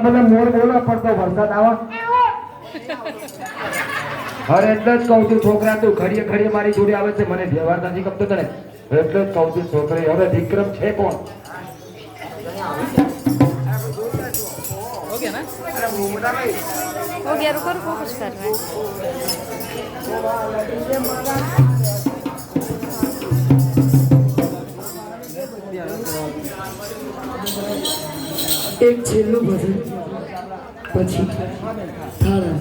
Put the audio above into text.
તમને મોર બોલો પડતો વરસાદ આવા અરે એટલે જ કહું છું છોકરા તું ઘડીએ ઘડીએ મારી જોડે આવે છે મને વ્યવહાર નથી ગમતો તને એટલે જ કહું છું છોકરી હવે વિક્રમ છે કોણ हो गया ना हो गया रुको रुको कुछ कर रहे हैं एक छेल्लो भजन પછી થાળા